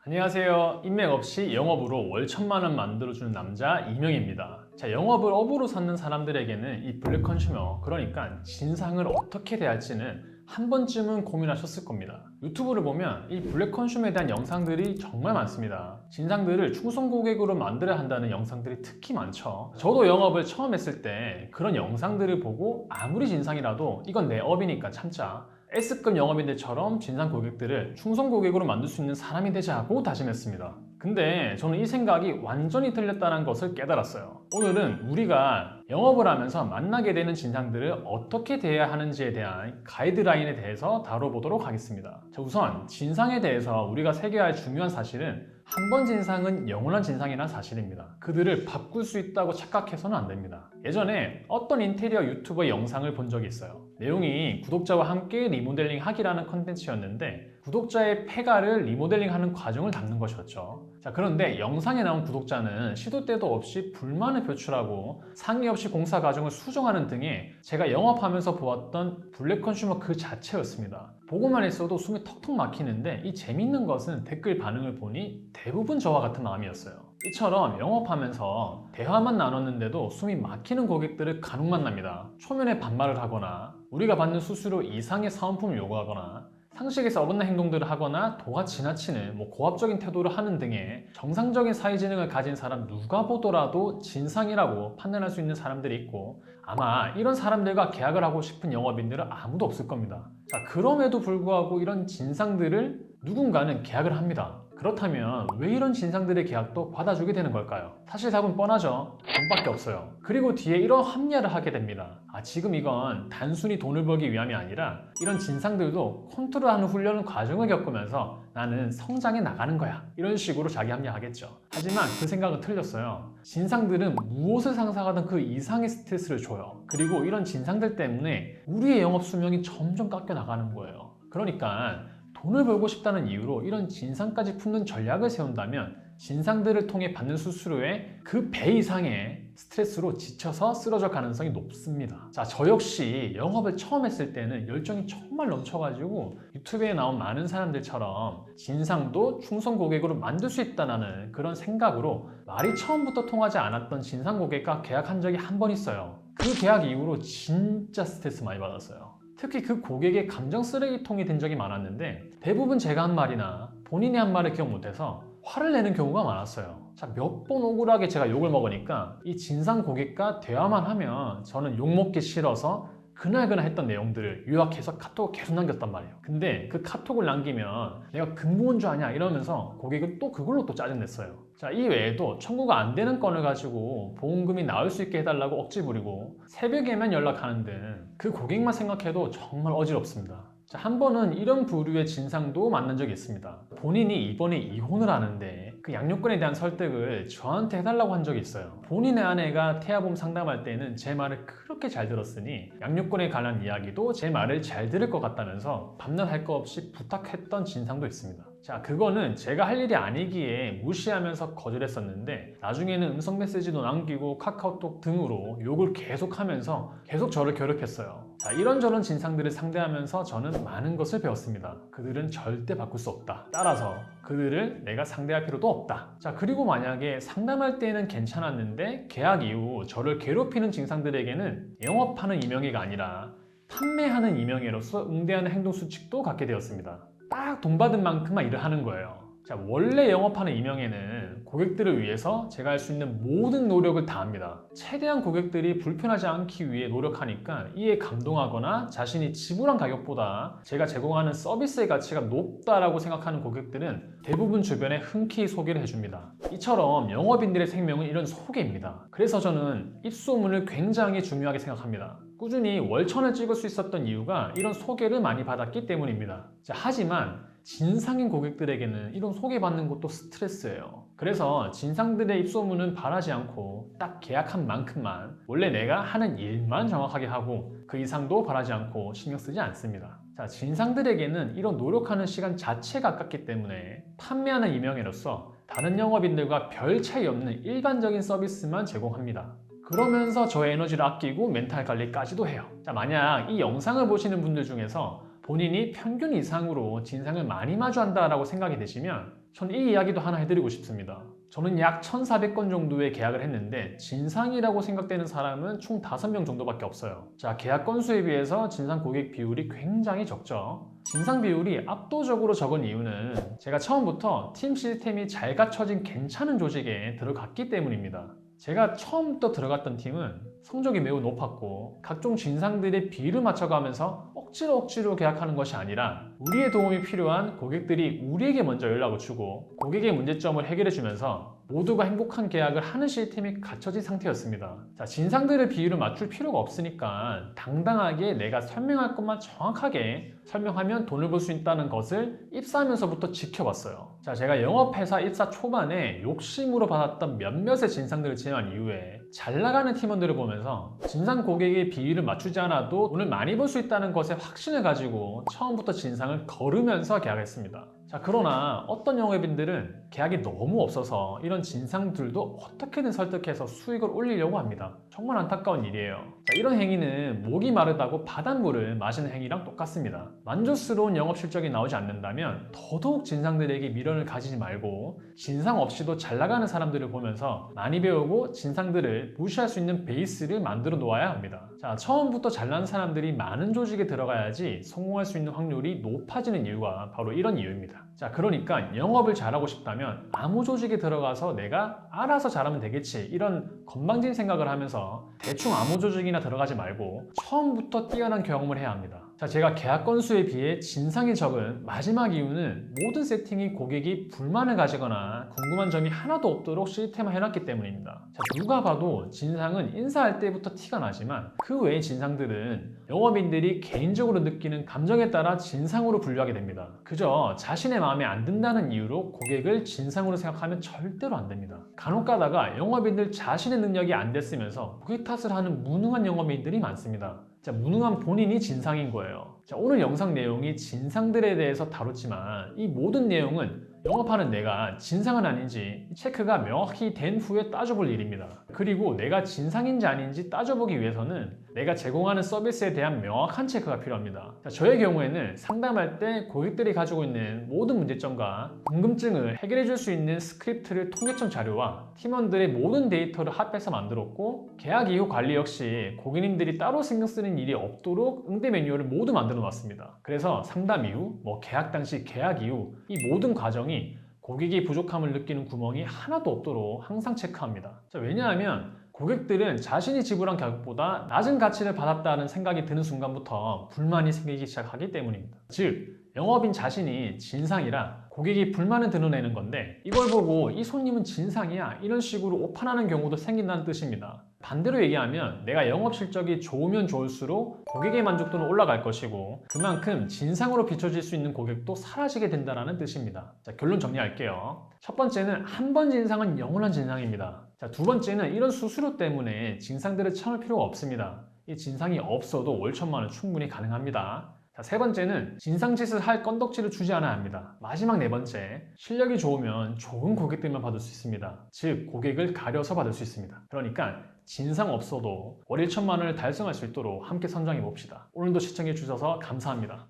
안녕하세요. 인맥 없이 영업으로 월 1,000만 원 만들어주는 남자 이명입니다. 자, 영업을 업으로 삼는 사람들에게는 이 블랙 컨슈머, 그러니까 진상을 어떻게 대할지는 한 번쯤은 고민하셨을 겁니다. 유튜브를 보면 이 블랙 컨슈머에 대한 영상들이 정말 많습니다. 진상들을 충성 고객으로 만들어야 한다는 영상들이 특히 많죠. 저도 영업을 처음 했을 때 그런 영상들을 보고 아무리 진상이라도 이건 내 업이니까 참자, S급 영업인들처럼 진상 고객들을 충성 고객으로 만들 수 있는 사람이 되자고 다짐했습니다. 근데 저는 이 생각이 완전히 틀렸다는 것을 깨달았어요. 오늘은 우리가 영업을 하면서 만나게 되는 진상들을 어떻게 대해야 하는지에 대한 가이드라인에 대해서 다뤄보도록 하겠습니다. 자, 우선 진상에 대해서 우리가 새겨야 할 중요한 사실은 한 번 진상은 영원한 진상이라는 사실입니다. 그들을 바꿀 수 있다고 착각해서는 안 됩니다. 예전에 어떤 인테리어 유튜버 영상을 본 적이 있어요. 내용이 구독자와 함께 리모델링 하기라는 컨텐츠였는데 구독자의 폐가를 리모델링하는 과정을 담는 것이었죠. 자, 그런데 영상에 나온 구독자는 시도 때도 없이 불만을 표출하고 상의 없이 공사 과정을 수정하는 등의 제가 영업하면서 보았던 블랙 컨슈머 그 자체였습니다. 보고만 있어도 숨이 턱턱 막히는데 이 재밌는 것은 댓글 반응을 보니 대부분 저와 같은 마음이었어요. 이처럼 영업하면서 대화만 나눴는데도 숨이 막히는 고객들을 간혹 만납니다. 초면에 반말을 하거나 우리가 받는 수수료 이상의 사은품을 요구하거나 상식에서 어긋난 행동들을 하거나 도가 지나치는 고압적인 태도를 하는 등의 정상적인 사회지능을 가진 사람 누가 보더라도 진상이라고 판단할 수 있는 사람들이 있고, 아마 이런 사람들과 계약을 하고 싶은 영업인들은 아무도 없을 겁니다. 자, 그럼에도 불구하고 이런 진상들을 누군가는 계약을 합니다. 그렇다면 왜 이런 진상들의 계약도 받아주게 되는 걸까요? 사실 답은 뻔하죠. 돈밖에 없어요. 그리고 뒤에 이런 합리화를 하게 됩니다. 지금 이건 단순히 돈을 벌기 위함이 아니라 이런 진상들도 컨트롤하는 훈련 과정을 겪으면서 나는 성장해 나가는 거야, 이런 식으로 자기 합리화하겠죠. 하지만 그 생각은 틀렸어요. 진상들은 무엇을 상상하든 그 이상의 스트레스를 줘요. 그리고 이런 진상들 때문에 우리의 영업 수명이 점점 깎여 나가는 거예요. 그러니까 돈을 벌고 싶다는 이유로 이런 진상까지 품는 전략을 세운다면 진상들을 통해 받는 수수료의 그 배 이상의 스트레스로 지쳐서 쓰러질 가능성이 높습니다. 자, 저 역시 영업을 처음 했을 때는 열정이 정말 넘쳐가지고 유튜브에 나온 많은 사람들처럼 진상도 충성 고객으로 만들 수 있다는 그런 생각으로 말이 처음부터 통하지 않았던 진상 고객과 계약한 적이 한 번 있어요. 그 계약 이후로 진짜 스트레스 많이 받았어요. 특히 그 고객의 감정 쓰레기통이 된 적이 많았는데 대부분 제가 한 말이나 본인이 한 말을 기억 못해서 화를 내는 경우가 많았어요. 자, 몇 번 억울하게 제가 욕을 먹으니까 이 진상 고객과 대화만 하면 저는 욕먹기 싫어서 그날 했던 내용들을 요약해서 카톡을 계속 남겼단 말이에요. 근데 그 카톡을 남기면 내가 근무원 줄 아냐 이러면서 고객은 또 그걸로 또 짜증냈어요. 자, 이 외에도 청구가 안 되는 건을 가지고 보험금이 나올 수 있게 해달라고 억지 부리고 새벽에만 연락하는 등 그 고객만 생각해도 정말 어지럽습니다. 자, 한 번은 이런 부류의 진상도 만난 적이 있습니다. 본인이 이번에 이혼을 하는데 그 양육권에 대한 설득을 저한테 해달라고 한 적이 있어요. 본인의 아내가 태아보험 상담할 때는 제 말을 그렇게 잘 들었으니 양육권에 관한 이야기도 제 말을 잘 들을 것 같다면서 밤낮 할 거 없이 부탁했던 진상도 있습니다. 자, 그거는 제가 할 일이 아니기에 무시하면서 거절했었는데 나중에는 음성 메시지도 남기고 카카오톡 등으로 욕을 계속하면서 계속 저를 괴롭혔어요. 자, 이런저런 진상들을 상대하면서 저는 많은 것을 배웠습니다. 그들은 절대 바꿀 수 없다. 따라서 그들을 내가 상대할 필요도 없다. 자, 그리고 만약에 상담할 때는 괜찮았는데 계약 이후 저를 괴롭히는 진상들에게는 영업하는 이명희가 아니라 판매하는 이명희로서 응대하는 행동 수칙도 갖게 되었습니다. 딱 돈 받은 만큼만 일을 하는 거예요. 자, 원래 영업하는 이명희는 고객들을 위해서 제가 할 수 있는 모든 노력을 다합니다. 최대한 고객들이 불편하지 않기 위해 노력하니까 이에 감동하거나 자신이 지불한 가격보다 제가 제공하는 서비스의 가치가 높다라고 생각하는 고객들은 대부분 주변에 흔쾌히 소개를 해줍니다. 이처럼 영업인들의 생명은 이런 소개입니다. 그래서 저는 입소문을 굉장히 중요하게 생각합니다. 꾸준히 월천을 찍을 수 있었던 이유가 이런 소개를 많이 받았기 때문입니다. 자, 하지만 진상인 고객들에게는 이런 소개받는 것도 스트레스예요. 그래서 진상들의 입소문은 바라지 않고 딱 계약한 만큼만 원래 내가 하는 일만 정확하게 하고 그 이상도 바라지 않고 신경 쓰지 않습니다. 자, 진상들에게는 이런 노력하는 시간 자체가 아깝기 때문에 판매하는 이명예로서 다른 영업인들과 별 차이 없는 일반적인 서비스만 제공합니다. 그러면서 저의 에너지를 아끼고 멘탈 관리까지도 해요. 자, 만약 이 영상을 보시는 분들 중에서 본인이 평균 이상으로 진상을 많이 마주한다라고 생각이 되시면 전 이 이야기도 하나 해드리고 싶습니다. 저는 약 1,400건 정도의 계약을 했는데 진상이라고 생각되는 사람은 총 5명 정도밖에 없어요. 자, 계약 건수에 비해서 진상 고객 비율이 굉장히 적죠. 진상 비율이 압도적으로 적은 이유는 제가 처음부터 팀 시스템이 잘 갖춰진 괜찮은 조직에 들어갔기 때문입니다. 제가 처음부터 들어갔던 팀은 성적이 매우 높았고 각종 진상들의 비율을 맞춰가면서 억지로 계약하는 것이 아니라 우리의 도움이 필요한 고객들이 우리에게 먼저 연락을 주고 고객의 문제점을 해결해 주면서 모두가 행복한 계약을 하는 시스템이 갖춰진 상태였습니다. 자, 진상들의 비율을 맞출 필요가 없으니까 당당하게 내가 설명할 것만 정확하게 설명하면 돈을 벌 수 있다는 것을 입사하면서부터 지켜봤어요. 자, 제가 영업회사 입사 초반에 욕심으로 받았던 몇몇의 진상들을 제외한 이후에 잘 나가는 팀원들을 보면서 진상 고객의 비율을 맞추지 않아도 돈을 많이 벌 수 있다는 것에 확신을 가지고 처음부터 진상을 거르면서 계약했습니다. 자, 그러나 어떤 영업인들은 계약이 너무 없어서 이런 진상들도 어떻게든 설득해서 수익을 올리려고 합니다. 정말 안타까운 일이에요. 자, 이런 행위는 목이 마르다고 바닷물을 마시는 행위랑 똑같습니다. 만족스러운 영업 실적이 나오지 않는다면 더더욱 진상들에게 미련을 가지지 말고 진상 없이도 잘 나가는 사람들을 보면서 많이 배우고 진상들을 무시할 수 있는 베이스를 만들어 놓아야 합니다. 자, 처음부터 잘난 사람들이 많은 조직에 들어가야지 성공할 수 있는 확률이 높아지는 이유가 바로 이런 이유입니다. 자, 그러니까 영업을 잘하고 싶다면 아무 조직에 들어가서 내가 알아서 잘하면 되겠지 이런 건방진 생각을 하면서 대충 아무 조직이나 들어가지 말고 처음부터 뛰어난 경험을 해야 합니다. 자, 제가 계약 건수에 비해 진상이 적은 마지막 이유는 모든 세팅이 고객이 불만을 가지거나 궁금한 점이 하나도 없도록 시스템화 해놨기 때문입니다. 자, 누가 봐도 진상은 인사할 때부터 티가 나지만 그 외의 진상들은 영업인들이 개인적으로 느끼는 감정에 따라 진상으로 분류하게 됩니다. 그저 자신의 마음에 안 든다는 이유로 고객을 진상으로 생각하면 절대로 안 됩니다. 간혹 가다가 영업인들 자신의 능력이 안 됐으면서 고객 탓을 하는 무능한 영업인들이 많습니다. 자, 무능한 본인이 진상인 거예요. 자, 오늘 영상 내용이 진상들에 대해서 다뤘지만 이 모든 내용은 영업하는 내가 진상은 아닌지 체크가 명확히 된 후에 따져볼 일입니다. 그리고 내가 진상인지 아닌지 따져보기 위해서는 내가 제공하는 서비스에 대한 명확한 체크가 필요합니다. 자, 저의 경우에는 상담할 때 고객들이 가지고 있는 모든 문제점과 궁금증을 해결해 줄 수 있는 스크립트를 통계청 자료와 팀원들의 모든 데이터를 합해서 만들었고 계약 이후 관리 역시 고객님들이 따로 신경 쓰는 일이 없도록 응대 매뉴얼을 모두 만들어 놨습니다. 그래서 상담 이후, 계약 당시, 계약 이후 이 모든 과정이 고객이 부족함을 느끼는 구멍이 하나도 없도록 항상 체크합니다. 자, 왜냐하면 고객들은 자신이 지불한 가격보다 낮은 가치를 받았다는 생각이 드는 순간부터 불만이 생기기 시작하기 때문입니다. 즉, 영업인 자신이 진상이라 고객이 불만을 드러내는 건데 이걸 보고 이 손님은 진상이야 이런 식으로 오판하는 경우도 생긴다는 뜻입니다. 반대로 얘기하면 내가 영업 실적이 좋으면 좋을수록 고객의 만족도는 올라갈 것이고 그만큼 진상으로 비춰질 수 있는 고객도 사라지게 된다는 뜻입니다. 자, 결론 정리할게요. 첫 번째는 한 번 진상은 영원한 진상입니다. 자, 두 번째는 이런 수수료 때문에 진상들을 참을 필요가 없습니다. 이 진상이 없어도 월 1,000만 원 충분히 가능합니다. 자, 세 번째는 진상짓을 할 건덕지를 주지 않아야 합니다. 마지막 네 번째, 실력이 좋으면 좋은 고객들만 받을 수 있습니다. 즉, 고객을 가려서 받을 수 있습니다. 그러니까 진상 없어도 월 1,000만 원을 달성할 수 있도록 함께 선정해 봅시다. 오늘도 시청해 주셔서 감사합니다.